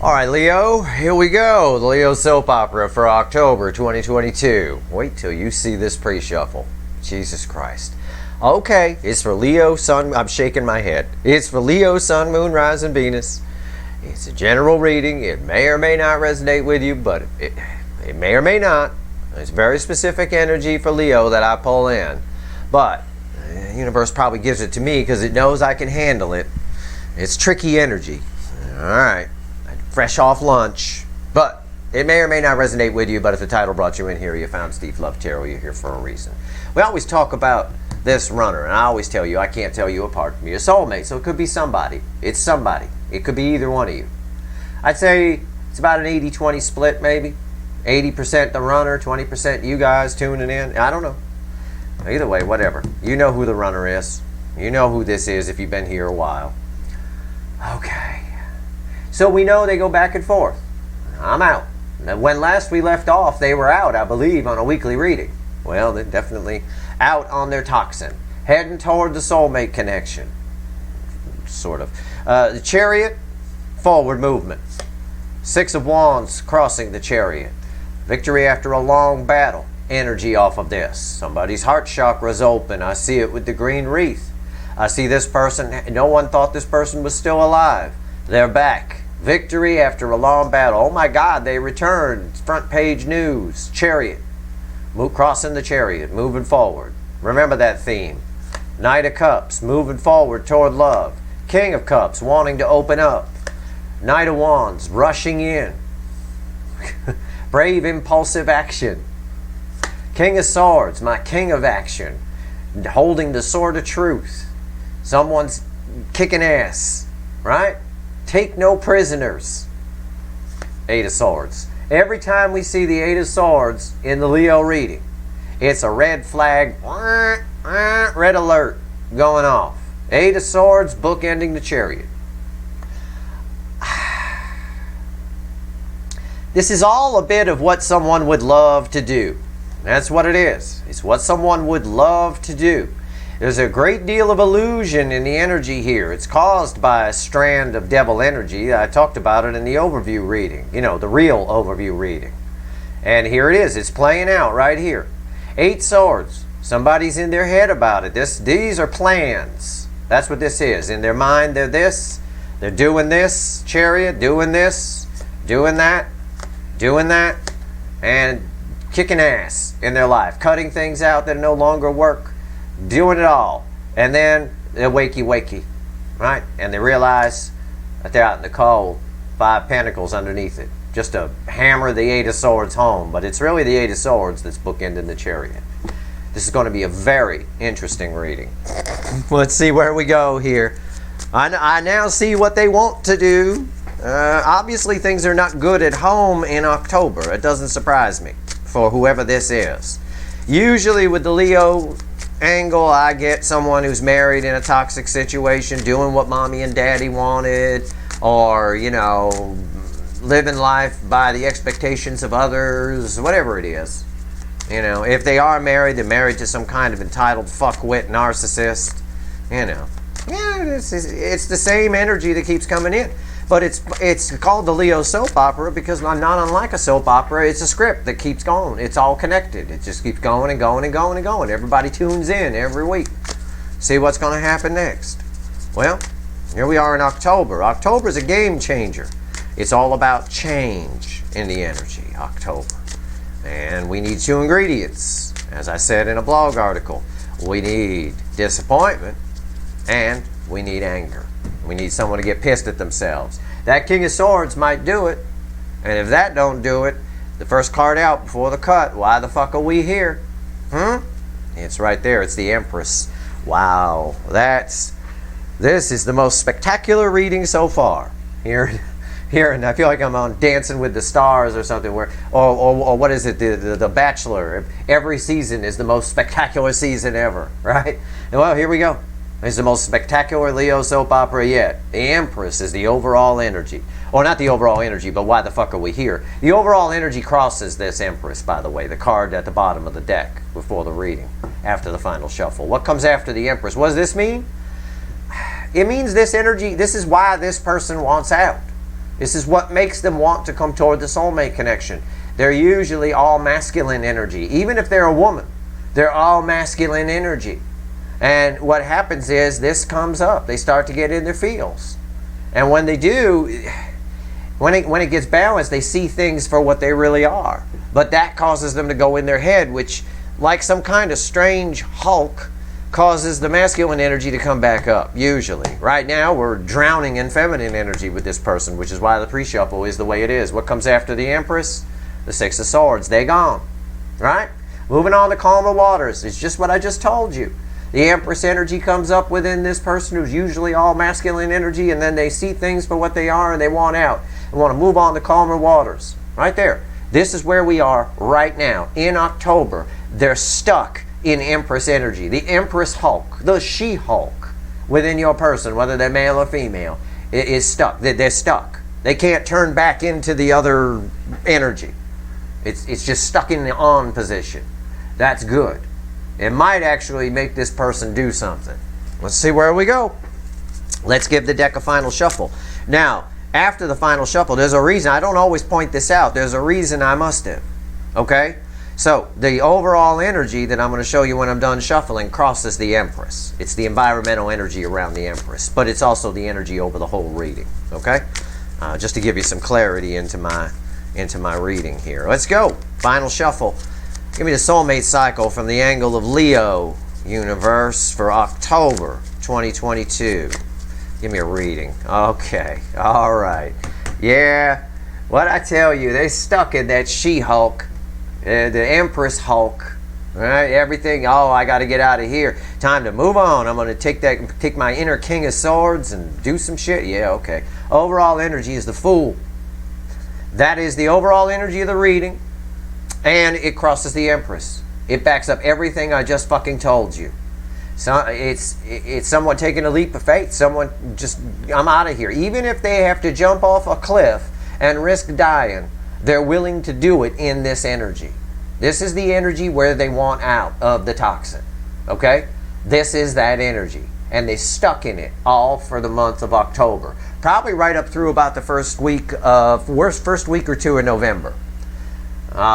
All right, Leo, here we go. The Leo soap opera for October 2022. Wait till you see this pre-shuffle. Jesus Christ. Okay, it's for Leo, Sun. I'm shaking my head. It's for Leo, Sun, Moon, Rising, Venus. It's a general reading. It may or may not resonate with you, but it may or may not. It's very specific energy for Leo that I pull in. But the universe probably gives it to me because it knows I can handle it. It's tricky energy. All right. Fresh off lunch, but it may or may not resonate with you. But if the title brought you in here, you found Steve Love Tarot, you're here for a reason. We always talk about this runner, and I always tell you I can't tell you apart from your soulmate, so it could be somebody. It's somebody. It could be either one of you. I'd say it's about an 80-20 split, maybe 80% the runner, 20% you guys tuning in. I don't know. Either way, whatever. You know who the runner is. You know who this is if you've been here a while. Okay. So we know they go back and forth. I'm out. When last we left off, they were out, I believe, on a weekly reading. Well, they're definitely out on their toxin, heading toward the soulmate connection. Sort of. The Chariot, forward movement. Six of Wands crossing the Chariot. Victory after a long battle. Energy off of this. Somebody's heart chakra is open. I see it with the green wreath. I see this person, no one thought this person was still alive. They're back. Victory after a long battle. Oh my God, they returned. Front page news. Chariot. Crossing the Chariot. Moving forward. Remember that theme. Knight of Cups. Moving forward toward love. King of Cups. Wanting to open up. Knight of Wands. Rushing in. Brave, impulsive action. King of Swords. My king of action. Holding the sword of truth. Someone's kicking ass. Right? Take no prisoners. Eight of Swords. Every time we see the Eight of Swords in the Leo reading, it's a red flag, red alert going off. Eight of Swords bookending the Chariot. This is all a bit of what someone would love to do. That's what it is. It's what someone would love to do. There's a great deal of illusion in the energy here. It's caused by a strand of devil energy. I talked about it in the overview reading. You know, the real overview reading. And here it is. It's playing out right here. Eight Swords. Somebody's in their head about it. These are plans. That's what this is. In their mind, they're this. They're doing this. Chariot. Doing this. Doing that. Doing that. And kicking ass in their life. Cutting things out that no longer work. Doing it all, and then they're wakey, right? And they realize that they're out in the cold. Five Pentacles underneath it, just to hammer the Eight of Swords home. But it's really the Eight of Swords that's bookending the Chariot. This is going to be a very interesting reading. Let's see where we go here. I now see what they want to do. Obviously, things are not good at home in October. It doesn't surprise me for whoever this is. Usually with the Leo angle, I get someone who's married in a toxic situation, doing what mommy and daddy wanted, or, you know, living life by the expectations of others, whatever it is. You know, if they are married, they're married to some kind of entitled fuckwit narcissist. You know, yeah, it's the same energy that keeps coming in. But it's called the Leo soap opera because not unlike a soap opera, it's a script that keeps going. It's all connected. It just keeps going and going and going and going. Everybody tunes in every week. See what's going to happen next. Well, here we are in October. October is a game changer. It's all about change in the energy, October. And we need two ingredients. As I said in a blog article, we need disappointment and we need anger. We need someone to get pissed at themselves. That King of Swords might do it. And if that don't do it, the first card out before the cut, why the fuck are we here? It's right there. It's the Empress. Wow. This is the most spectacular reading so far. Here, and I feel like I'm on Dancing with the Stars or something, or what is it, the Bachelor. Every season is the most spectacular season ever, right? And well, here we go. It's the most spectacular Leo soap opera yet. The Empress is the overall energy. Or not the overall energy, but why the fuck are we here? The overall energy crosses this Empress, by the way, the card at the bottom of the deck before the reading, after the final shuffle. What comes after the Empress? What does this mean? It means this energy, this is why this person wants out. This is what makes them want to come toward the soulmate connection. They're usually all masculine energy. Even if they're a woman, they're all masculine energy. And what happens is this comes up. They start to get in their feels. And when they do, when it gets balanced, they see things for what they really are. But that causes them to go in their head, which, like some kind of strange Hulk, causes the masculine energy to come back up, usually. Right now, we're drowning in feminine energy with this person, which is why the pre-shuffle is the way it is. What comes after the Empress? The Six of Swords. They gone. Right? Moving on to calmer waters. It's just what I just told you. The Empress energy comes up within this person who's usually all masculine energy, and then they see things for what they are and they want out. They want to move on to calmer waters. Right there. This is where we are right now. In October, they're stuck in Empress energy. The Empress Hulk, the She-Hulk within your person, whether they're male or female, is stuck. They're stuck. They can't turn back into the other energy. It's just stuck in the on position. That's good. It might actually make this person do something. Let's see where we go. Let's give the deck a final shuffle. Now, after the final shuffle, there's a reason. I don't always point this out. There's a reason I must have. Okay? So, the overall energy that I'm going to show you when I'm done shuffling crosses the Empress. It's the environmental energy around the Empress, but it's also the energy over the whole reading. Okay? Just to give you some clarity into my reading here. Let's go. Final shuffle. Give me the soulmate cycle from the angle of Leo universe for October 2022. Give me a reading. Okay. All right. Yeah. What I tell you, they stuck in that She-Hulk, the Empress Hulk. All right. Everything. Oh, I got to get out of here. Time to move on. I'm going to take my inner King of Swords and do some shit. Yeah. Okay. Overall energy is the Fool. That is the overall energy of the reading. And it crosses the Empress. It backs up everything I just fucking told you. So it's someone taking a leap of faith. Someone just, I'm out of here. Even if they have to jump off a cliff and risk dying, they're willing to do it in this energy. This is the energy where they want out of the toxin. Okay? This is that energy. And they stuck in it all for the month of October. Probably right up through about the first week or two in November.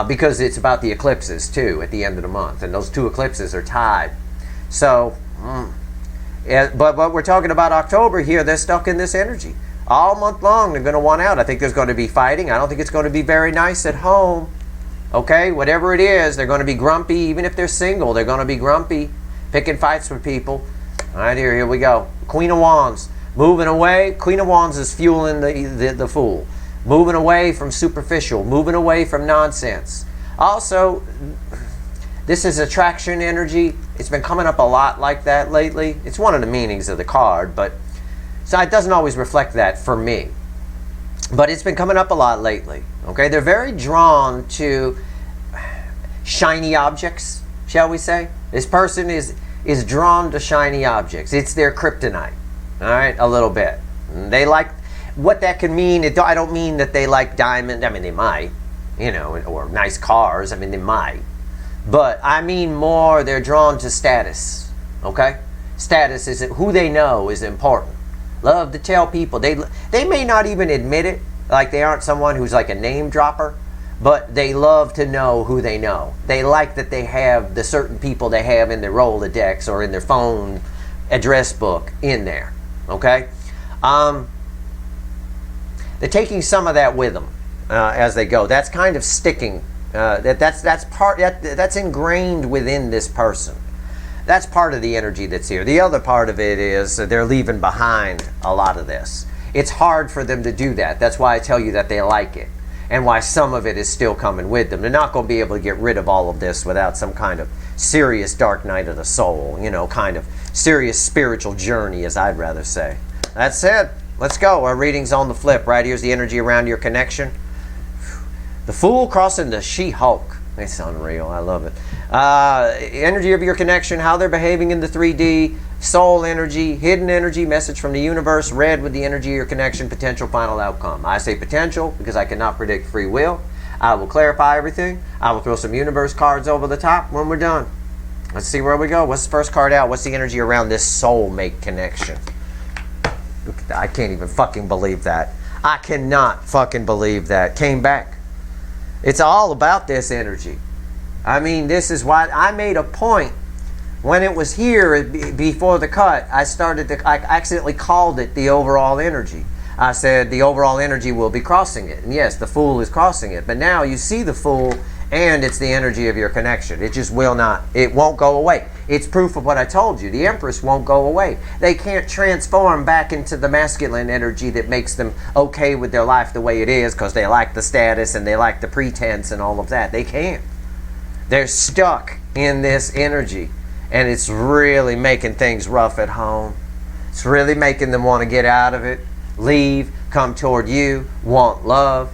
Because it's about the eclipses too at the end of the month, and those two eclipses are tied. So, but we're talking about October here. They're stuck in this energy all month long. They're going to want out. I think there's going to be fighting. I don't think it's going to be very nice at home. Okay, whatever it is, they're going to be grumpy. Even if they're single, they're going to be grumpy, picking fights with people. All right, here we go. Queen of Wands moving away. Queen of Wands is fueling the Fool. Moving away from superficial, moving away from nonsense. Also, this is attraction energy. It's been coming up a lot like that lately. It's one of the meanings of the card, but so it doesn't always reflect that for me. But it's been coming up a lot lately. Okay, they're very drawn to shiny objects, shall we say? This person is drawn to shiny objects. It's their kryptonite. All right, a little bit. They like. What that can mean, I don't mean that they like diamond. I mean, they might, or nice cars. I mean, they might. But I mean more, they're drawn to status, okay? Status is who they know is important. Love to tell people. They may not even admit it, like they aren't someone who's like a name dropper, but they love to know who they know. They like that they have the certain people they have in their Rolodex or in their phone address book in there, okay? They're taking some of that with them as they go. That's kind of sticking. That's ingrained within this person. That's part of the energy that's here. The other part of it is they're leaving behind a lot of this. It's hard for them to do that. That's why I tell you that they like it, and why some of it is still coming with them. They're not going to be able to get rid of all of this without some kind of serious dark night of the soul, kind of serious spiritual journey, as I'd rather say. That's it. Let's go. Our reading's on the flip. Right here's the energy around your connection. The Fool crossing the She-Hulk. It's unreal. I love it. Energy of your connection, how they're behaving in the 3D, soul energy, hidden energy, message from the universe, red with the energy of your connection, potential final outcome. I say potential because I cannot predict free will. I will clarify everything. I will throw some universe cards over the top when we're done. Let's see where we go. What's the first card out? What's the energy around this soulmate connection? I can't even fucking believe that. I cannot fucking believe that. Came back. It's all about this energy. I mean, this is why I made a point when it was here before the cut. I accidentally called it the overall energy. I said the overall energy will be crossing it. And yes, the Fool is crossing it. But now you see the Fool, and it's the energy of your connection. It just will not, it won't go away. It's proof of what I told you. The Empress won't go away. They can't transform back into the masculine energy that makes them okay with their life the way it is because they like the status and they like the pretense and all of that. They can't. They're stuck in this energy, and it's really making things rough at home. It's really making them want to get out of it, leave, come toward you, want love.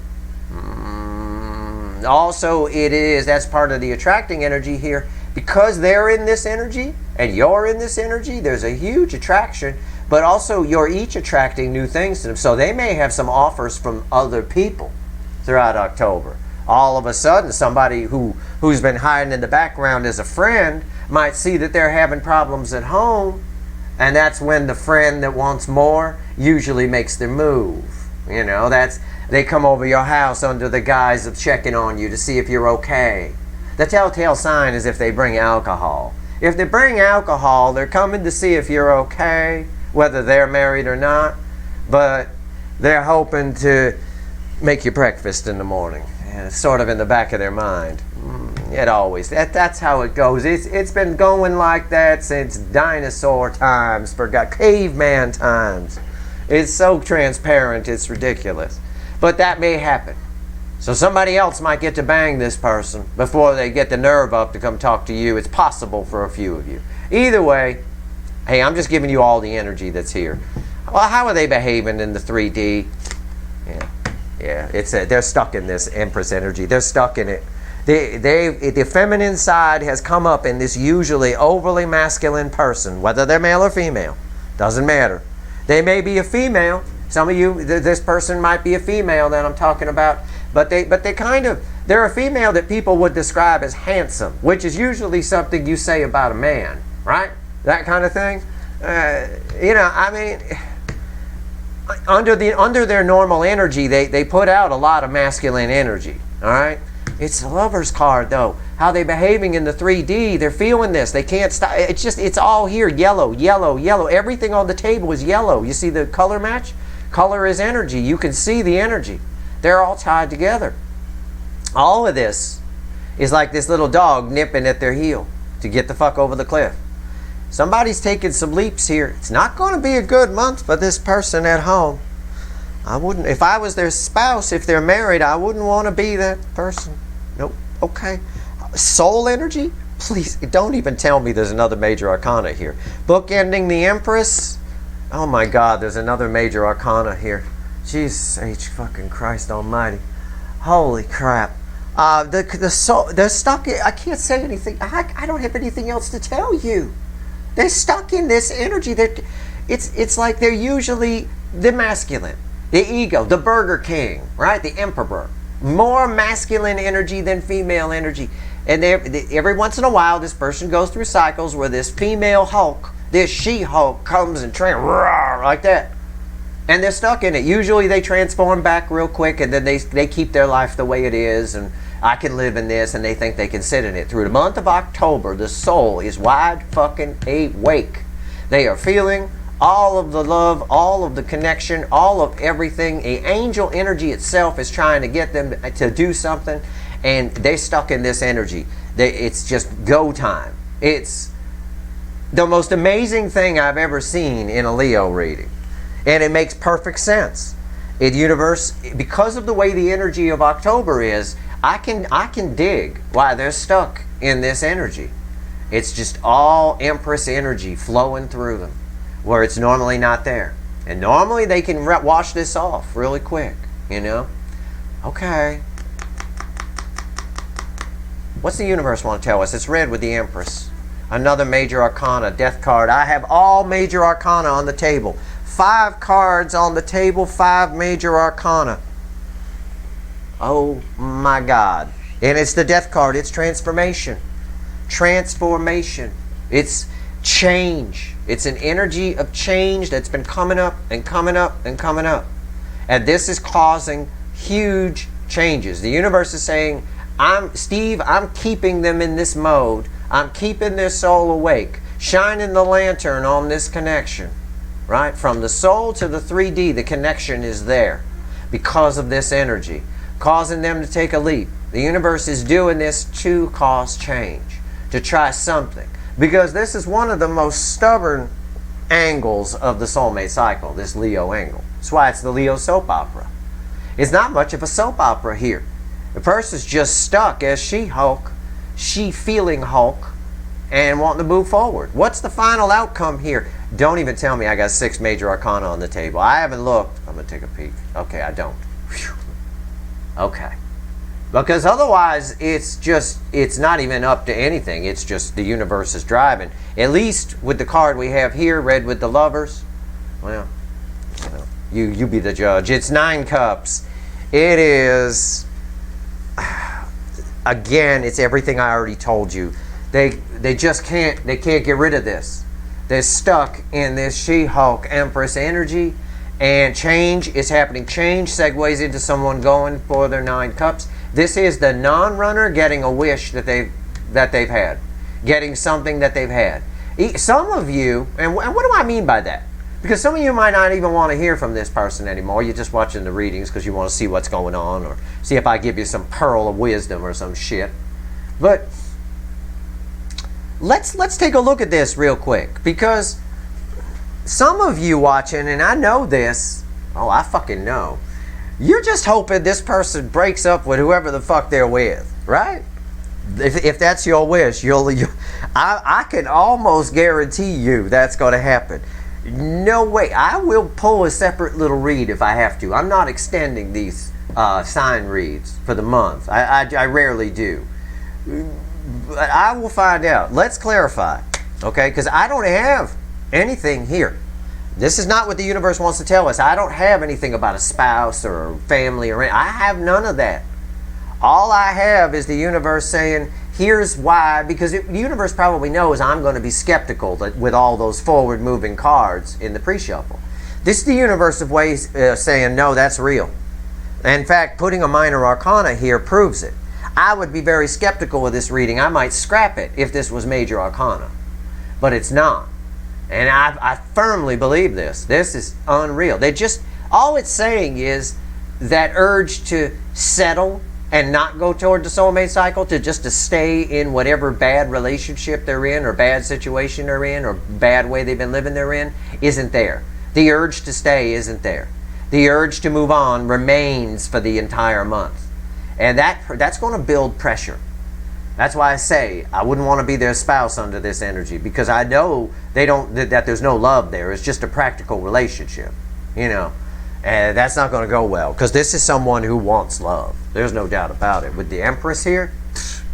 Also, that's part of the attracting energy here. Because they're in this energy and you're in this energy, there's a huge attraction, but also you're each attracting new things to them. So they may have some offers from other people throughout October. All of a sudden, somebody who's been hiding in the background as a friend might see that they're having problems at home, and that's when the friend that wants more usually makes their move. You know, they come over your house under the guise of checking on you to see if you're okay. The telltale sign is if they bring alcohol. If they bring alcohol, they're coming to see if you're okay, whether they're married or not, but they're hoping to make you breakfast in the morning. And it's sort of in the back of their mind. It always, that's how it goes. It's been going like that since dinosaur times, caveman times. It's so transparent, it's ridiculous. But that may happen. So somebody else might get to bang this person before they get the nerve up to come talk to you. It's possible for a few of you. Either way, hey, I'm just giving you all the energy that's here. Well, how are they behaving in the 3D? Yeah, they're stuck in this Empress energy. They're stuck in it. The feminine side has come up in this usually overly masculine person, whether they're male or female. Doesn't matter. They may be a female. Some of you, this person might be a female that I'm talking about. But they're a female that people would describe as handsome, which is usually something you say about a man, right? That kind of thing. I mean, under their normal energy, they put out a lot of masculine energy, all right? It's the Lover's card, though. How they behaving in the 3D, they're feeling this. They can't stop. It's all here, yellow, yellow, yellow. Everything on the table is yellow. You see the color match? Color is energy. You can see the energy. They're all tied together. All of this is like this little dog nipping at their heel to get the fuck over the cliff. Somebody's taking some leaps here. It's not going to be a good month for this person at home. I wouldn't, if I was their spouse, if they're married, I wouldn't want to be that person. Nope. Okay. Soul energy? Please, don't even tell me there's another major arcana here. Bookending the Empress? Oh my God, there's another major arcana here. Jesus H fucking Christ almighty. Holy crap. The soul, they're stuck in, I can't say anything. I don't have anything else to tell you. They're stuck in this energy. It's like they're usually the masculine, the ego, the Burger King, right? The emperor. More masculine energy than female energy. And every once in a while, this person goes through cycles where this female Hulk, this she-Hulk comes and like that. And they're stuck in it. Usually they transform back real quick, and then they keep their life the way it is, and I can live in this, and they think they can sit in it. Through the month of October, the soul is wide fucking awake. They are feeling all of the love, all of the connection, all of everything. The angel energy itself is trying to get them to do something, and they're stuck in this energy. It's just go time. It's the most amazing thing I've ever seen in a Leo reading. And it makes perfect sense. In universe, because of the way the energy of October is, I can dig why they're stuck in this energy. It's just all Empress energy flowing through them, where it's normally not there. And normally they can wash this off really quick, you know? Okay. What's the universe want to tell us? It's red with the Empress. Another major arcana, death card. I have all major arcana on the table. 5 cards on the table, 5 major arcana. Oh my God. And it's the death card. It's transformation. Transformation. It's change. It's an energy of change that's been coming up and coming up and coming up. And this is causing huge changes. The universe is saying, Steve, I'm keeping them in this mode. I'm keeping their soul awake, shining the lantern on this connection, right? From the soul to the 3D, the connection is there because of this energy, causing them to take a leap. The universe is doing this to cause change, to try something. Because this is one of the most stubborn angles of the soulmate cycle, this Leo angle. That's why it's the Leo soap opera. It's not much of a soap opera here. The person's just stuck as She-Hulk, she-feeling Hulk, and wanting to move forward. What's the final outcome here? Don't even tell me I got 6 major arcana on the table. I haven't looked. I'm going to take a peek. Okay, I don't. Whew. Okay. Because otherwise, it's not even up to anything. It's just the universe is driving. At least with the card we have here, red with the lovers. Well, you be the judge. It's 9 cups. It is, again, it's everything I already told you. They just can't get rid of this. They're stuck in this She-Hulk Empress energy, and change is happening. Change segues into someone going for their 9 cups. This is the non-runner getting a wish that they've had, getting something that they've had. Some of you, and what do I mean by that? Because some of you might not even want to hear from this person anymore. You're just watching the readings because you want to see what's going on, or see if I give you some pearl of wisdom or some shit. But let's take a look at this real quick, because some of you watching, and I know this, I fucking know, you're just hoping this person breaks up with whoever the fuck they're with, right? If that's your wish, I can almost guarantee you that's going to happen. No way. I will pull a separate little read if I have to. I'm not extending these sign reads for the month. I rarely do. But I will find out. Let's clarify, okay? Because I don't have anything here. This is not what the universe wants to tell us. I don't have anything about a spouse or family or anything. I have none of that. All I have is the universe saying, here's why, because the universe probably knows I'm going to be skeptical with all those forward-moving cards in the pre-shuffle. This is the universe of ways saying, no, that's real. In fact, putting a minor arcana here proves it. I would be very skeptical with this reading. I might scrap it if this was major arcana. But it's not. And I firmly believe this. This is unreal. All it's saying is that urge to settle and not go toward the soulmate cycle, to stay in whatever bad relationship they're in, or bad situation they're in, or bad way they've been living they're in, isn't there. The urge to stay isn't there. The urge to move on remains for the entire month. And that's going to build pressure. That's why I say I wouldn't want to be their spouse under this energy, because I know that there's no love there. It's just a practical relationship, and that's not going to go well, because this is someone who wants love. There's no doubt about it. With the Empress here,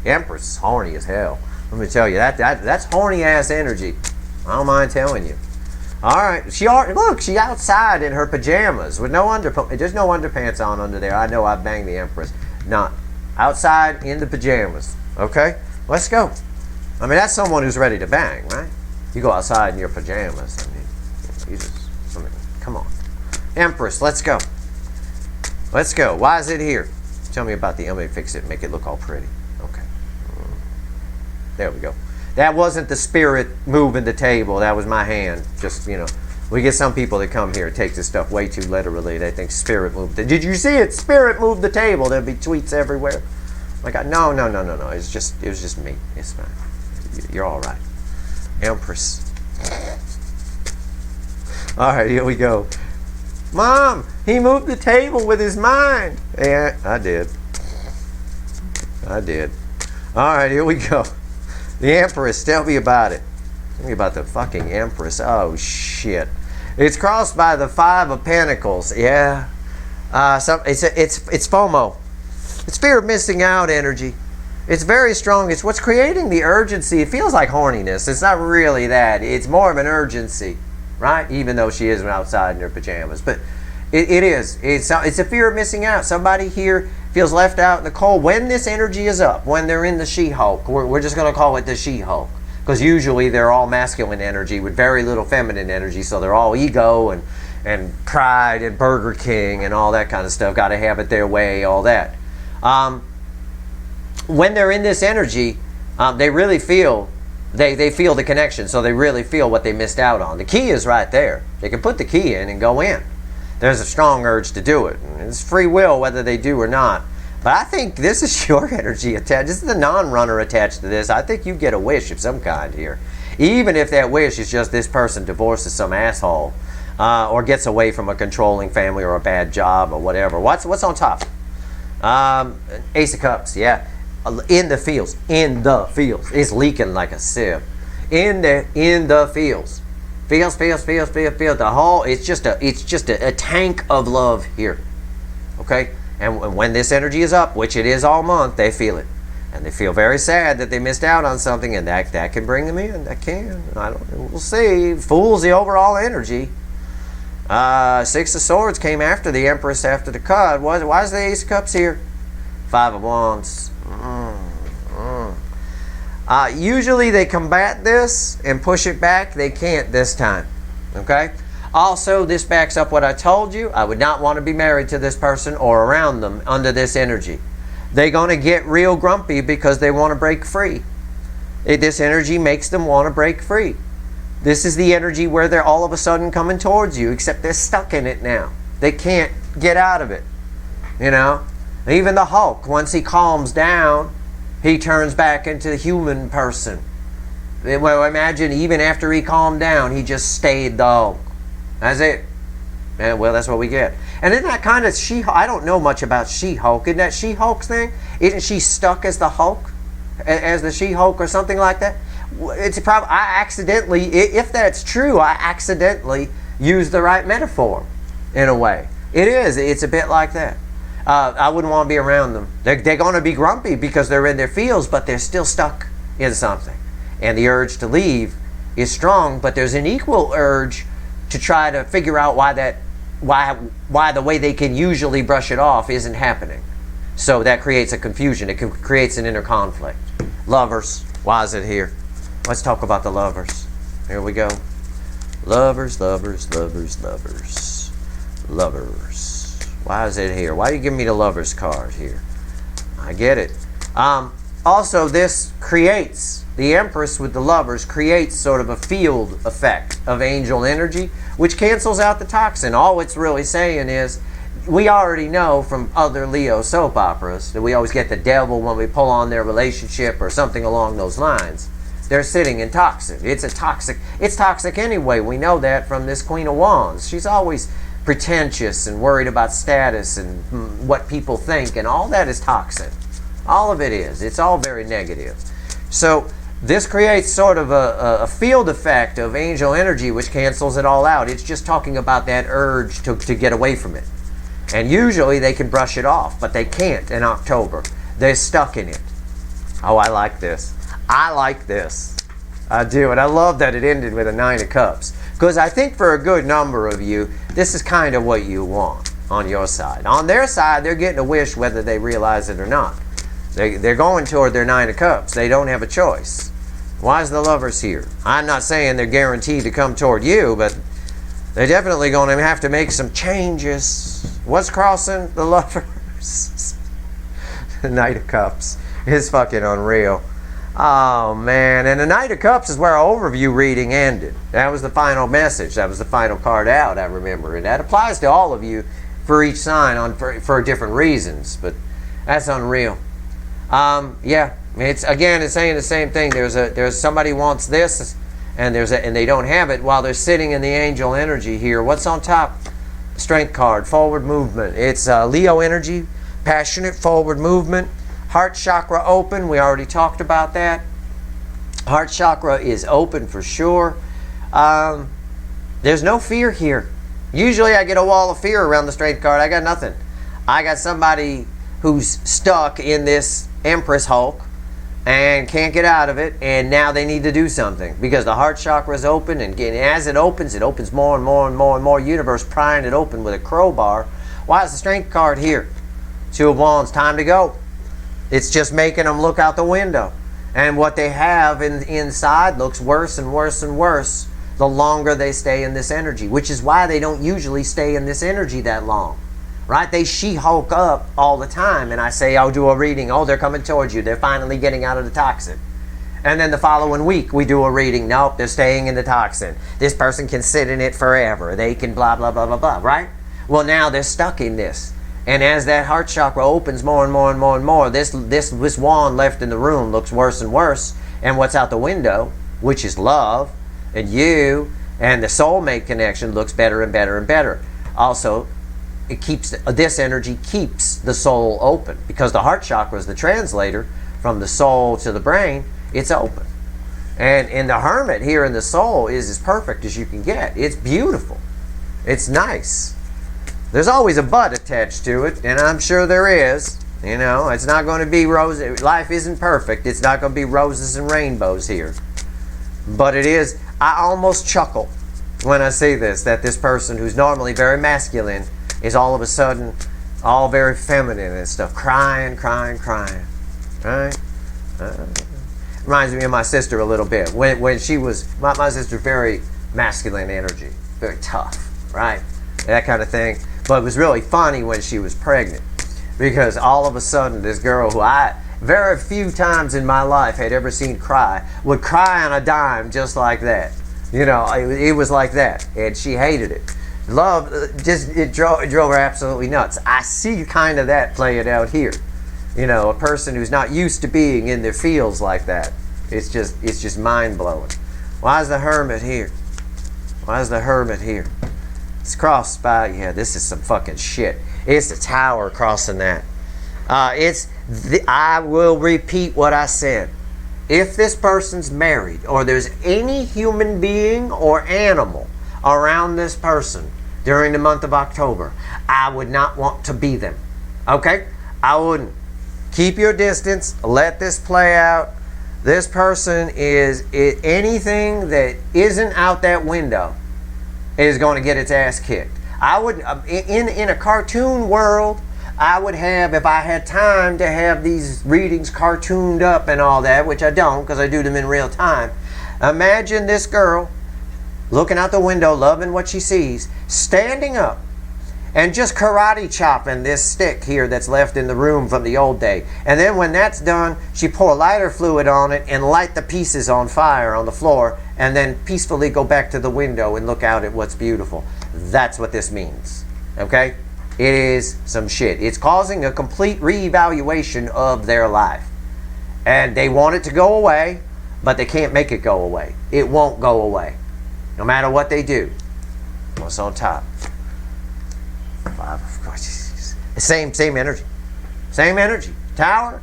the Empress is horny as hell. Let me tell you, that's horny ass energy. I don't mind telling you. All right, she outside in her pajamas with there's no underpants on under there. I know I banged the Empress. Not outside in the pajamas. Okay, let's go. I mean, that's someone who's ready to bang, right? You go outside in your pajamas. Come on. Empress, let's go. Let's go. Why is it here? Tell me about let me fix it and make it look all pretty. Okay. There we go. That wasn't the spirit moving the table. That was my hand. Just, we get some people that come here and take this stuff way too literally. They think spirit moved Did you see it? Spirit moved the table. There'll be tweets everywhere. No. It was just me. It's fine. You're all right. Empress. All right, here we go. Mom, he moved the table with his mind. Yeah, I did. All right, here we go. The Empress, tell me about it. Tell me about the fucking Empress. Oh, shit. It's crossed by the 5 of Pentacles. Yeah. It's FOMO. It's fear of missing out energy. It's very strong. It's what's creating the urgency. It feels like horniness. It's not really that. It's more of an urgency, right? Even though she is outside in her pajamas. But it is. It's a fear of missing out. Somebody here feels left out in the cold. When this energy is up, when they're in the She-Hulk, we're just going to call it the She-Hulk. Because usually they're all masculine energy with very little feminine energy. So they're all ego and pride and Burger King and all that kind of stuff. Got to have it their way, all that. When they're in this energy, they really feel, they feel the connection, so they really feel what they missed out on. The key is right there. They can put the key in and go in. There's a strong urge to do it. And it's free will whether they do or not. But I think this is your energy attached. This is the non-runner attached to this. I think you get a wish of some kind here. Even if that wish is just this person divorces some asshole or gets away from a controlling family or a bad job or whatever. What's on top? Ace of Cups, yeah. In the fields. In the fields. It's leaking like a sieve. In the fields. Fields. The whole, it's just a tank of love here. Okay? And when this energy is up, which it is all month, they feel it. And they feel very sad that they missed out on something, and that can bring them in. That can. We'll see. Fools the overall energy. Six of Swords came after the Empress after the card. Why is the Ace of Cups here? Five of Wands. Usually they combat this and push it back. They can't this time. Okay? Also, this backs up what I told you. I would not want to be married to this person or around them under this energy. They're going to get real grumpy because they want to break free. This energy makes them want to break free. This is the energy where they're all of a sudden coming towards you, except they're stuck in it now. They can't get out of it. You know? Even the Hulk, once he calms down, he turns back into the human person. Well, imagine even after he calmed down, he just stayed the Hulk. That's it. And well, that's what we get. And isn't that kind of She-Hulk? I don't know much about She-Hulk. Isn't that She-Hulk's thing? Isn't she stuck as the Hulk? As the She-Hulk or something like that? It's probably, I accidentally, if that's true, I accidentally used the right metaphor in a way. It is. It's a bit like that. I wouldn't want to be around them. They're going to be grumpy because they're in their fields, but they're still stuck in something. And the urge to leave is strong, but there's an equal urge to try to figure out why the way they can usually brush it off isn't happening. So that creates a confusion. It creates an inner conflict. Lovers. Why is it here? Let's talk about the lovers. Here we go. Lovers. Why is it here? Why are you giving me the lovers card here? I get it. Also, this creates, the Empress with the lovers creates sort of a field effect of angel energy, which cancels out the toxin. All it's really saying is, we already know from other Leo soap operas that we always get the devil when we pull on their relationship or something along those lines. They're sitting in toxin. It's toxic anyway. We know that from this Queen of Wands. She's always pretentious and worried about status and what people think, and all that is toxin. All of it is. It's all very negative. So this creates sort of a field effect of angel energy which cancels it all out. It's just talking about that urge to get away from it. And usually they can brush it off, but they can't in October. They're stuck in it. Oh, I like this. I like this. I do. And I love that it ended with a Nine of Cups. Because I think for a good number of you, this is kind of what you want on your side. On their side, they're getting a wish whether they realize it or not. They're going toward their Nine of Cups. They don't have a choice. Why is the lovers here? I'm not saying they're guaranteed to come toward you, but they're definitely going to have to make some changes. What's crossing the lovers? The Knight of Cups is fucking unreal. Oh, man. And the Knight of Cups is where our overview reading ended. That was the final message. That was the final card out, I remember. And that applies to all of you for each sign for different reasons. But that's unreal. Yeah. It's saying the same thing. There's somebody wants this, and they don't have it while they're sitting in the angel energy here. What's on top? Strength card, forward movement. It's Leo energy, passionate forward movement. Heart chakra open. We already talked about that. Heart chakra is open for sure. There's no fear here. Usually I get a wall of fear around the strength card. I got nothing. I got somebody who's stuck in this Empress Hulk and can't get out of it, and now they need to do something because the heart chakra is open, and as it opens more and more and more and more. Universe prying it open with a crowbar. Why is the strength card here? Two of Wands, time to go. It's just making them look out the window, and what they have inside looks worse and worse and worse. the longer they stay in this energy, which is why they don't usually stay in this energy that long. Right? They She-Hulk up all the time, and I say, I'll do a reading. Oh, they're coming towards you. They're finally getting out of the toxin. And then the following week, we do a reading. Nope, they're staying in the toxin. This person can sit in it forever. They can blah, blah, blah, blah, blah, right? Well, now they're stuck in this. And as that heart chakra opens more and more and more and more, this wand left in the room looks worse and worse. And what's out the window, which is love, and you, and the soulmate connection, looks better and better and better. Also, this energy keeps the soul open, because the heart chakra is the translator from the soul to the brain. It's open, and in the hermit here in the soul is as perfect as you can get. It's beautiful, it's nice. There's always a but attached to it, and I'm sure there is. You know, it's not going to be roses. Life isn't perfect. It's not going to be roses and rainbows here, but it is. I almost chuckle when I see this, that this person who's normally very masculine is all of a sudden all very feminine and stuff, crying, right? Reminds me of my sister a little bit. When she was, my sister, very masculine energy, very tough, right? That kind of thing. But it was really funny when she was pregnant, because all of a sudden this girl who I very few times in my life had ever seen cry, would cry on a dime just like that. You know, it was like that, and she hated it. Love, it drove her absolutely nuts. I see kind of that playing out here. You know, a person who's not used to being in their fields like that. It's just mind-blowing. Why is the hermit here? Why is the hermit here? It's crossed by, yeah, this is some fucking shit. It's the tower crossing that. I will repeat what I said. If this person's married, or there's any human being or animal around this person during the month of October, I would not want to be them. Okay? I wouldn't. Keep your distance. Let this play out. This person is anything that isn't out that window is going to get its ass kicked. I would, in a cartoon world, I would have, if I had time to have these readings cartooned up and all that, which I don't because I do them in real time. Imagine this girl looking out the window, loving what she sees, standing up and just karate chopping this stick here that's left in the room from the old day. And then when that's done, she pour lighter fluid on it and light the pieces on fire on the floor, and then peacefully go back to the window and look out at what's beautiful. That's what this means. Okay? It is some shit. It's causing a complete reevaluation of their life. And they want it to go away, but they can't make it go away. It won't go away, no matter what they do. What's on top? Same energy. Same energy. Tower.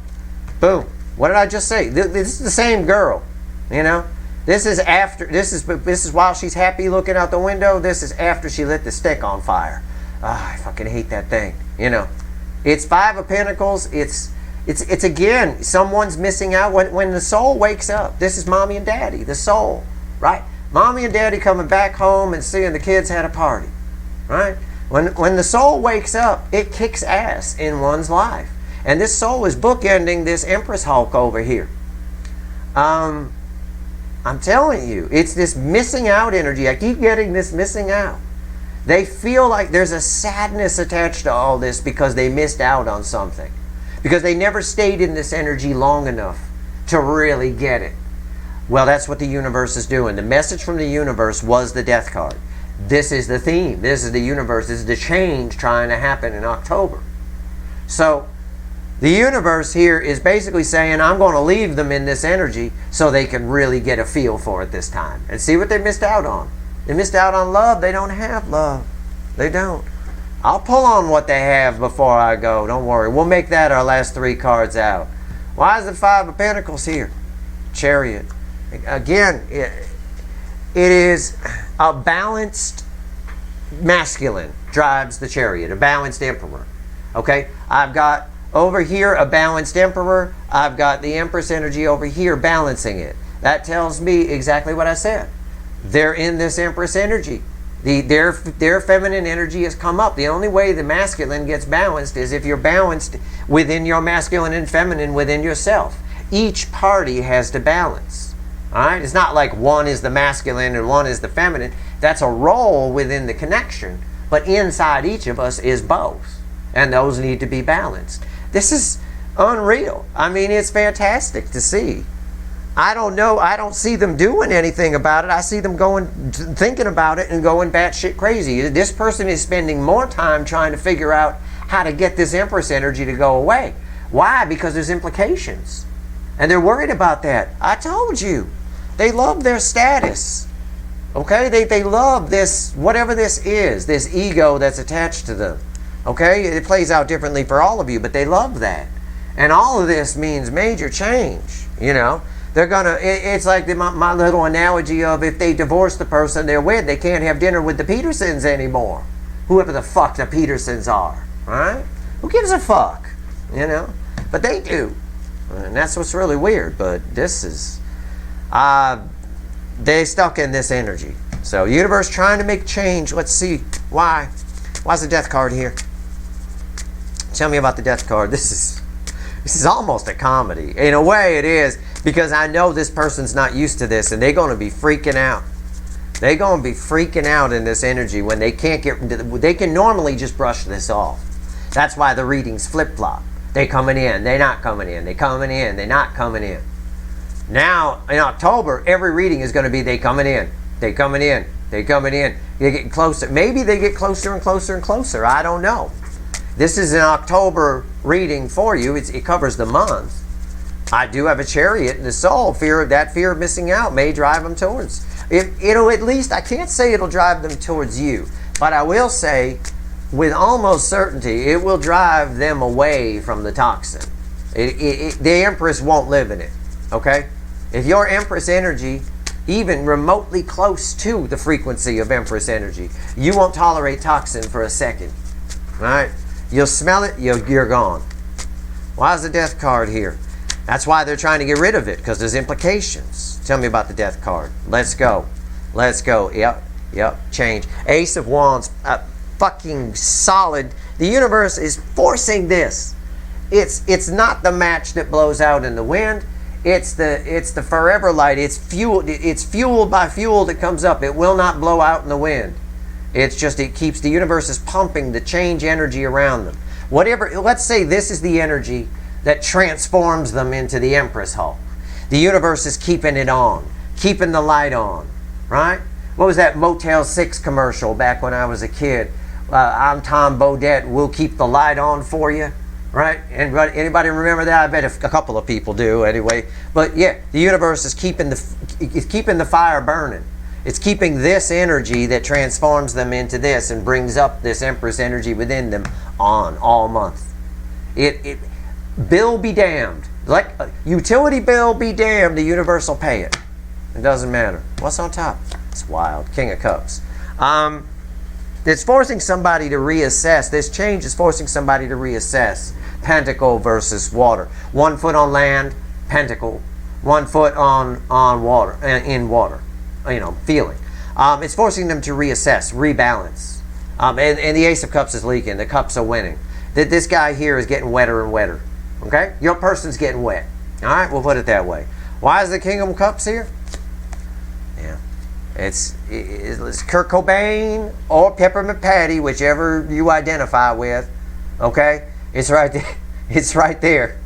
Boom. What did I just say? This is the same girl. You know? This is after. This is while she's happy looking out the window. This is after she lit the stick on fire. I fucking hate that thing. You know? It's Five of Pentacles. It's again, someone's missing out when the soul wakes up. This is mommy and daddy, the soul, right? Mommy and daddy coming back home and seeing the kids had a party, right? When the soul wakes up, it kicks ass in one's life. And this soul is bookending this Empress Hulk over here. I'm telling you, it's this missing out energy. I keep getting this missing out. They feel like there's a sadness attached to all this because they missed out on something. Because they never stayed in this energy long enough to really get it. Well, that's what the universe is doing. The message from the universe was the Death card. This is the theme. This is the universe. This is the change trying to happen in October. So the universe here is basically saying, I'm going to leave them in this energy so they can really get a feel for it this time. And see what they missed out on. They missed out on love. They don't have love. They don't. I'll pull on what they have before I go. Don't worry. We'll make that our last three cards out. Why is the Five of Pentacles here? Chariot. Again, it is a balanced masculine drives the Chariot. A balanced Emperor. Okay? I've got over here a balanced Emperor. I've got the Empress energy over here balancing it. That tells me exactly what I said. They're in this Empress energy. Their feminine energy has come up. The only way the masculine gets balanced is if you're balanced within your masculine and feminine within yourself. Each party has to balance. All right? It's not like one is the masculine and one is the feminine. That's a role within the connection. But inside each of us is both. And those need to be balanced. This is unreal. I mean, it's fantastic to see. I don't know. I don't see them doing anything about it. I see them thinking about it and going batshit crazy. This person is spending more time trying to figure out how to get this Empress energy to go away. Why? Because there's implications. And they're worried about that. I told you. They love their status. Okay? They love this, whatever this is, this ego that's attached to them. Okay? It plays out differently for all of you, but they love that. And all of this means major change, you know. They're gonna, it's like my little analogy of if they divorce the person they're with, they can't have dinner with the Petersons anymore. Whoever the fuck the Petersons are, right? Who gives a fuck, you know? But they do. And that's what's really weird. But this is, they stuck in this energy. So universe trying to make change. Let's see why. Why's the death card here? Tell me about the death card. This is almost a comedy. In a way it is, because I know this person's not used to this and they're going to be freaking out. They're going to be freaking out in this energy when they can't they can normally just brush this off. That's why the readings flip-flop. They coming in, they not coming in, they coming in, they not coming in. Now, in October, every reading is going to be they coming in, they coming in, they coming in. They get closer. Maybe they get closer and closer and closer. I don't know. This is an October reading for you. It covers the month. I do have a Chariot in the soul. Fear of missing out may drive them towards. It'll at least, I can't say it'll drive them towards you, but I will say with almost certainty it will drive them away from the toxin. The Empress won't live in it, okay? If your Empress energy, even remotely close to the frequency of Empress energy, you won't tolerate toxin for a second, all right? You'll smell it, you're gone. Why is the death card here? That's why they're trying to get rid of it, because there's implications. Tell me about the death card. Let's go. Let's go. Yep. Change. Ace of Wands. Fucking solid. The universe is forcing this. It's not the match that blows out in the wind. It's the forever light. It's fueled by fuel that comes up. It will not blow out in the wind. It's just, it keeps, the universe is pumping the change energy around them. Whatever, let's say this is the energy that transforms them into the Empress Hulk. The universe is keeping it on, keeping the light on, right? What was that Motel 6 commercial back when I was a kid? I'm Tom Bodette, we'll keep the light on for you, right? And anybody remember that? I bet a couple of people do anyway. But yeah, the universe is keeping the fire burning. It's keeping this energy that transforms them into this and brings up this Empress energy within them on all month. Bill be damned. Like utility bill be damned, the universe will pay it. It doesn't matter. What's on top? It's wild. King of Cups. It's forcing somebody to reassess. This change is forcing somebody to reassess. Pentacle versus water. 1 foot on land, pentacle. 1 foot on water, in water. You know, feeling. It's forcing them to reassess, rebalance. And the Ace of Cups is leaking. The cups are winning. This guy here is getting wetter and wetter. Okay? Your person's getting wet. Alright, we'll put it that way. Why is the King of Cups here? Yeah. It's Kurt Cobain or Peppermint Patty, whichever you identify with. Okay? It's right there. It's right there.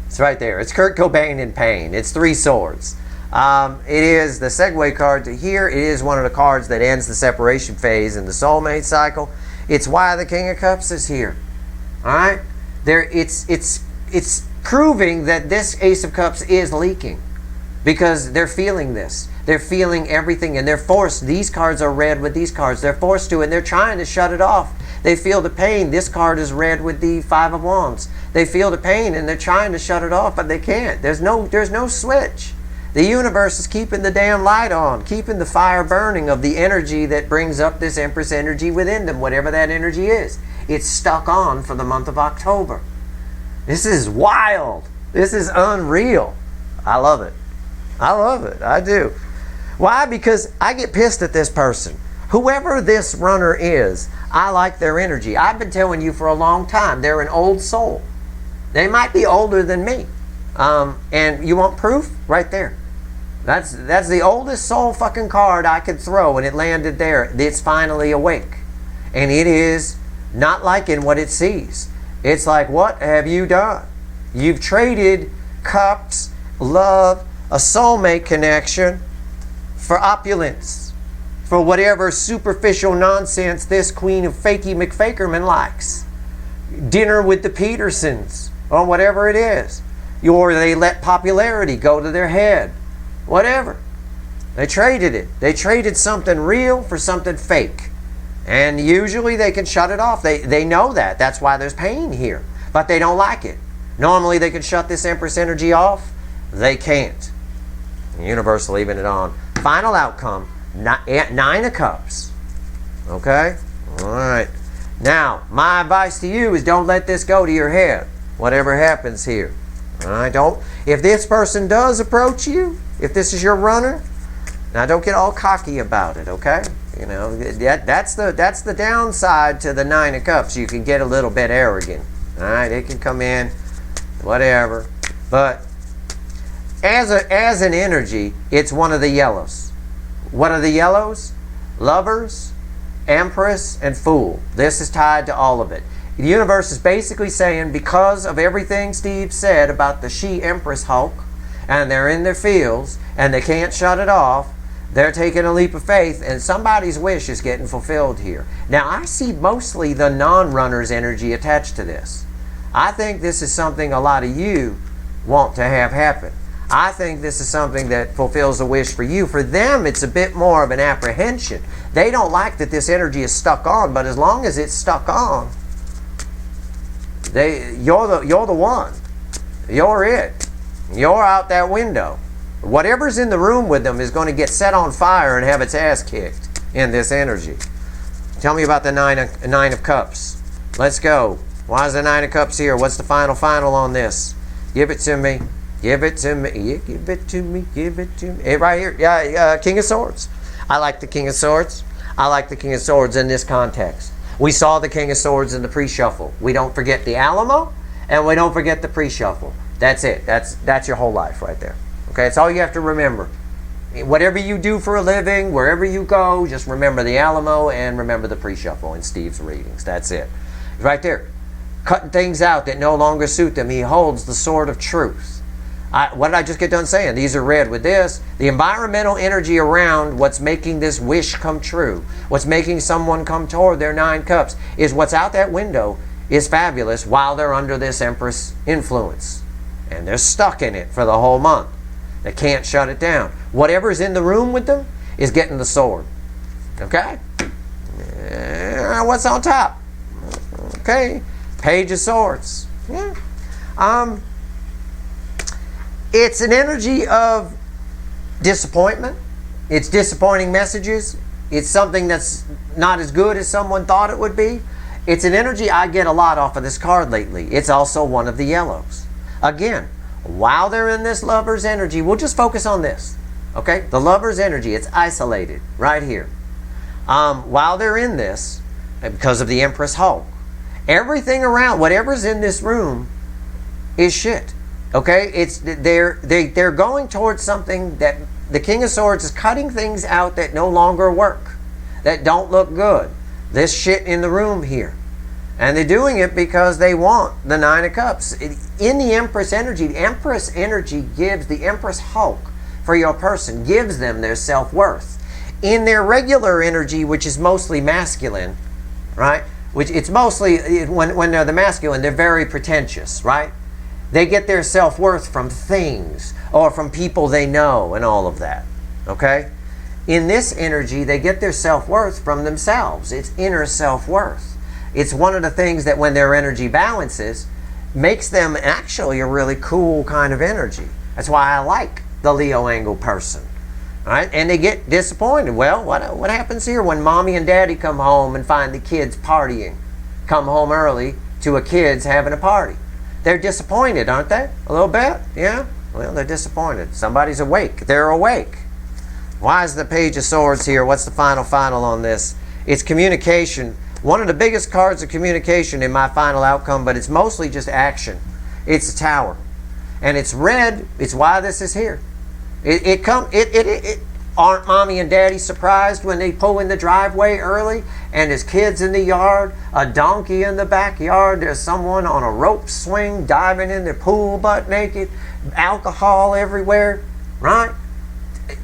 It's right there. It's Kurt Cobain in pain. It's 3 swords. It is the segue card to here. It is one of the cards that ends the separation phase in the soulmate cycle. It's why the King of Cups is here. Alright? It's proving that this Ace of Cups is leaking. Because they're feeling this. They're feeling everything and they're forced. These cards are red with these cards. They're forced to and they're trying to shut it off. They feel the pain. This card is red with the 5 of Wands. They feel the pain and they're trying to shut it off, but they can't. There's no switch. The universe is keeping the damn light on, keeping the fire burning of the energy that brings up this Empress energy within them, whatever that energy is. It's stuck on for the month of October. This is wild. This is unreal. I love it. I love it. I do. Why? Because I get pissed at this person. Whoever this runner is, I like their energy. I've been telling you for a long time, they're an old soul. They might be older than me. And you want proof? Right there. That's the oldest soul fucking card I could throw, and it landed there. It's finally awake. And it is not liking what it sees. It's like, what have you done? You've traded cups, love, a soulmate connection for opulence, for whatever superficial nonsense this Queen of Fakey McFakerman likes. Dinner with the Petersons, or whatever it is. Or they let popularity go to their head. Whatever. They traded it. They traded something real for something fake. And usually they can shut it off. They know that. That's why there's pain here. But they don't like it. Normally they could shut this Empress energy off. They can't. The universe leaving it on. Final outcome, 9 of Cups. Okay? All right. Now, my advice to you is don't let this go to your head. Whatever happens here. All right? Don't. If this person does approach you, if this is your runner, now don't get all cocky about it, okay? You know, that's the downside to the 9 of Cups. You can get a little bit arrogant. All right? It can come in, whatever. But as an energy, it's one of the yellows. What are the yellows? Lovers, Empress, and Fool. This is tied to all of it. The universe is basically saying, because of everything Steve said about the she-Empress Hulk, and they're in their fields, and they can't shut it off, they're taking a leap of faith, and somebody's wish is getting fulfilled here. Now, I see mostly the non-runner's energy attached to this. I think this is something a lot of you want to have happen. I think this is something that fulfills a wish for you. For them, it's a bit more of an apprehension. They don't like that this energy is stuck on, but as long as it's stuck on, you're the one. You're it. You're out that window. Whatever's in the room with them is going to get set on fire and have its ass kicked in this energy. Tell me about the nine of Cups. Let's go. Why is the 9 of Cups here? What's the final on this? Give it to me. Give it to me. Yeah, give it to me. Give it to me. Right here. Yeah, King of Swords. I like the King of Swords. I like the King of Swords in this context. We saw the King of Swords in the pre-shuffle. We don't forget the Alamo, and we don't forget the pre-shuffle. That's it. That's your whole life right there. Okay, it's all you have to remember. Whatever you do for a living, wherever you go, just remember the Alamo and remember the pre-shuffle in Steve's readings. That's it. Right there. Cutting things out that no longer suit them. He holds the sword of truth. What did I just get done saying? These are red with this. The environmental energy around what's making this wish come true, what's making someone come toward their 9 cups, is what's out that window is fabulous while they're under this Empress influence. And they're stuck in it for the whole month. They can't shut it down. Whatever's in the room with them is getting the sword. Okay? What's on top? Okay. Page of Swords. Yeah. It's an energy of disappointment. It's disappointing messages. It's something that's not as good as someone thought it would be. It's an energy I get a lot off of this card lately. It's also one of the yellows. Again, while they're in this lover's energy, we'll just focus on this. Okay? The lover's energy, it's isolated right here. While they're in this, because of the Empress Hulk, everything around, whatever's in this room is shit. Okay? They're going towards something that the King of Swords is cutting things out that no longer work, that don't look good. This shit in the room here. And they're doing it because they want the 9 of Cups. In the Empress energy, the Empress energy gives the Empress Hulk for your person, gives them their self-worth. In their regular energy, which is mostly masculine, right? Which it's mostly, when they're the masculine, they're very pretentious, right? They get their self-worth from things or from people they know and all of that, okay? In this energy, they get their self-worth from themselves. It's inner self-worth. It's one of the things that when their energy balances, makes them actually a really cool kind of energy. That's why I like the Leo angle person. All right? And they get disappointed. Well, what happens here when mommy and daddy come home and find the kids partying? Come home early to a kid's having a party. They're disappointed, aren't they? A little bit? Yeah? Well, they're disappointed. Somebody's awake. They're awake. Why is the Page of Swords here? What's the final on this? It's communication. One of the biggest cards of communication in my final outcome, but it's mostly just action. It's the Tower. And it's red. It's why this is here. Aren't mommy and daddy surprised when they pull in the driveway early and there's kids in the yard, a donkey in the backyard, there's someone on a rope swing diving in the pool butt naked, alcohol everywhere, right?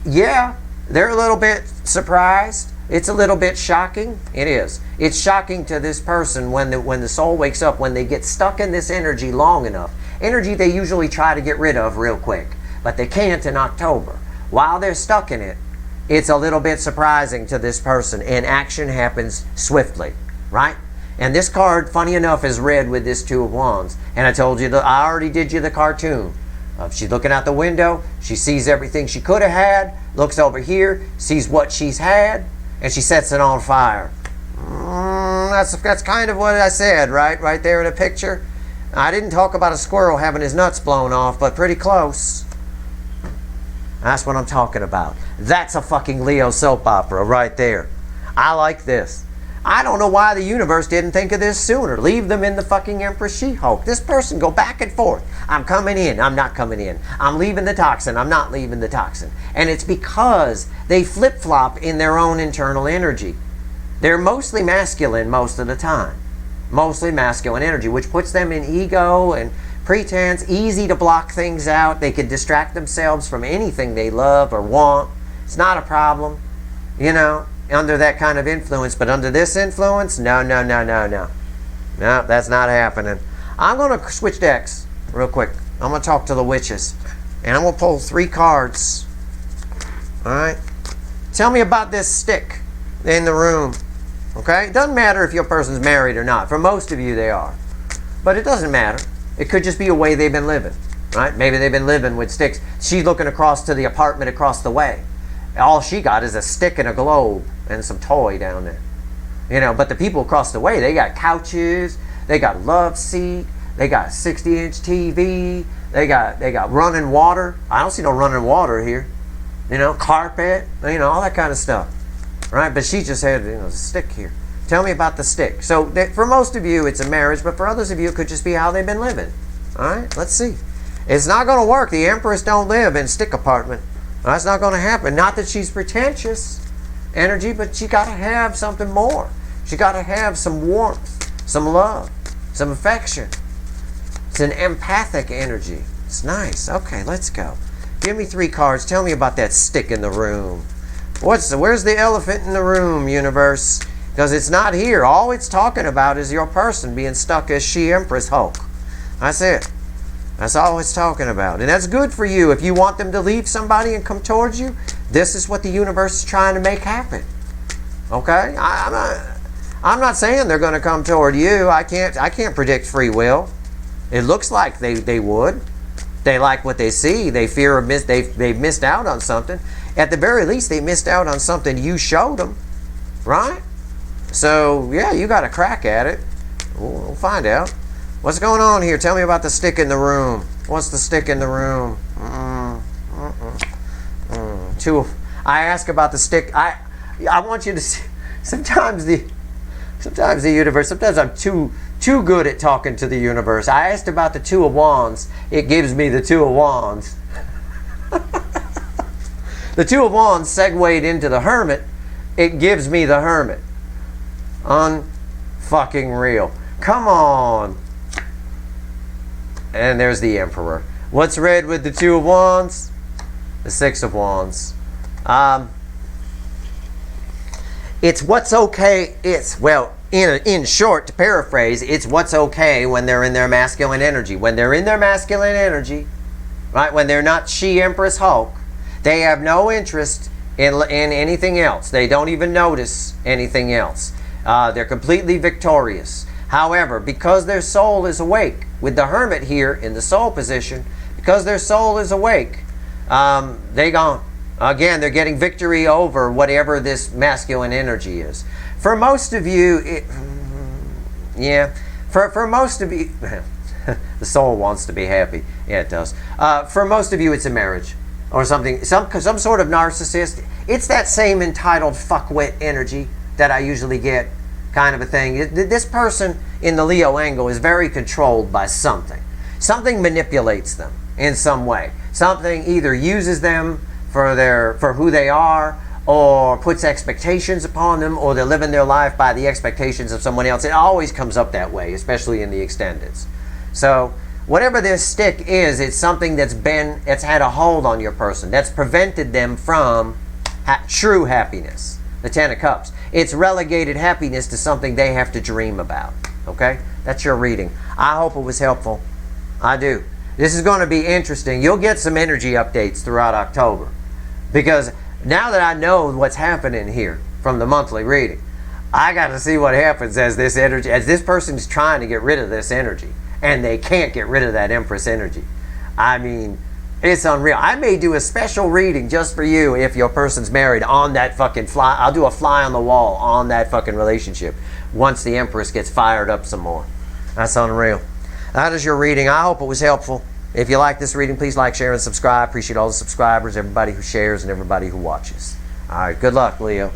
Yeah, they're a little bit surprised. It's a little bit shocking. It is. It's shocking to this person when the soul wakes up, when they get stuck in this energy long enough. Energy they usually try to get rid of real quick, but they can't in October. While they're stuck in it, it's a little bit surprising to this person, and action happens swiftly, right? And this card, funny enough, is red with this Two of Wands. And I told you, I already did you the cartoon. She's looking out the window, she sees everything she could have had, looks over here, sees what she's had, and she sets it on fire. That's kind of what I said, right there in the picture. I didn't talk about a squirrel having his nuts blown off, but pretty close. That's what I'm talking about. That's a fucking Leo soap opera right there. I like this. I don't know why the universe didn't think of this sooner. Leave them in the fucking Empress She-Hulk. This person go back and forth. I'm coming in, I'm not coming in. I'm leaving the toxin, I'm not leaving the toxin. And it's because they flip-flop in their own internal energy. They're mostly masculine most of the time. Mostly masculine energy, which puts them in ego and pretense, easy to block things out. They can distract themselves from anything they love or want. It's not a problem, you know, under that kind of influence. But under this influence, no. No, that's not happening. I'm going to switch decks real quick. I'm going to talk to the witches. And I'm going to pull 3 cards. All right? Tell me about this stick in the room. Okay? It doesn't matter if your person's married or not. For most of you, they are. But it doesn't matter. It could just be a way they've been living, right? Maybe they've been living with sticks. She's looking across to the apartment across the way. All she got is a stick and a globe and some toy down there. You know, but the people across the way, they got couches, they got love seat, they got 60-inch TV, they got running water. I don't see no running water here. You know, carpet, you know, all that kind of stuff. Right? But she just had, a stick here. Tell me about the stick. So for most of you, it's a marriage, but for others of you, it could just be how they've been living. All right, let's see. It's not going to work. The Empress don't live in stick apartment. That's not going to happen. Not that she's pretentious energy, but she got to have something more. She got to have some warmth, some love, some affection. It's an empathic energy. It's nice. Okay, let's go. Give me 3 cards. Tell me about that stick in the room. Where's the elephant in the room, universe? Because it's not here. All it's talking about is your person being stuck as She-Empress Hulk. That's it. That's all it's talking about. And that's good for you. If you want them to leave somebody and come towards you, this is what the universe is trying to make happen. Okay? I'm not saying they're going to come toward you. I can't predict free will. It looks like they would. They like what they see. They fear they've missed out on something. At the very least, they missed out on something you showed them. Right? So, yeah, you got a crack at it. We'll find out. What's going on here? Tell me about the stick in the room. What's the stick in the room? I ask about the stick. I want you to see. Sometimes the universe. Sometimes I'm too good at talking to the universe. I asked about the Two of Wands. It gives me the Two of Wands. The Two of Wands segued into the Hermit. It gives me the Hermit. Unfucking real. Come on. And there's the Emperor. What's red with the Two of Wands? The Six of Wands. It's what's okay. In short, to paraphrase, it's what's okay when they're in their masculine energy. When they're in their masculine energy, right? When they're not She-Empress Hulk, they have no interest in anything else. They don't even notice anything else. They're completely victorious. However, because their soul is awake, with the Hermit here in the soul position, because their soul is awake, they gone. Again, they're getting victory over whatever this masculine energy is. For most of you, for most of you, the soul wants to be happy. Yeah, it does. For most of you, it's a marriage or something, some sort of narcissist. It's that same entitled fuckwit energy that I usually get, kind of a thing. This person in the Leo angle is very controlled by something. Something manipulates them in some way. Something either uses them for who they are, or puts expectations upon them, or they're living their life by the expectations of someone else. It always comes up that way, especially in the extendeds. So whatever this stick is, it's something it's had a hold on your person, that's prevented them from true happiness. The Ten of Cups. It's relegated happiness to something they have to dream about. Okay? That's your reading. I hope it was helpful. I do. This is going to be interesting. You'll get some energy updates throughout October, because now that I know what's happening here from the monthly reading, I got to see what happens as this person's trying to get rid of this energy, and they can't get rid of that Empress energy. I mean, it's unreal. I may do a special reading just for you if your person's married on that fucking fly. I'll do a fly on the wall on that fucking relationship once the Empress gets fired up some more. That's unreal. That is your reading. I hope it was helpful. If you like this reading, please like, share, and subscribe. Appreciate all the subscribers, everybody who shares, and everybody who watches. All right, good luck, Leo.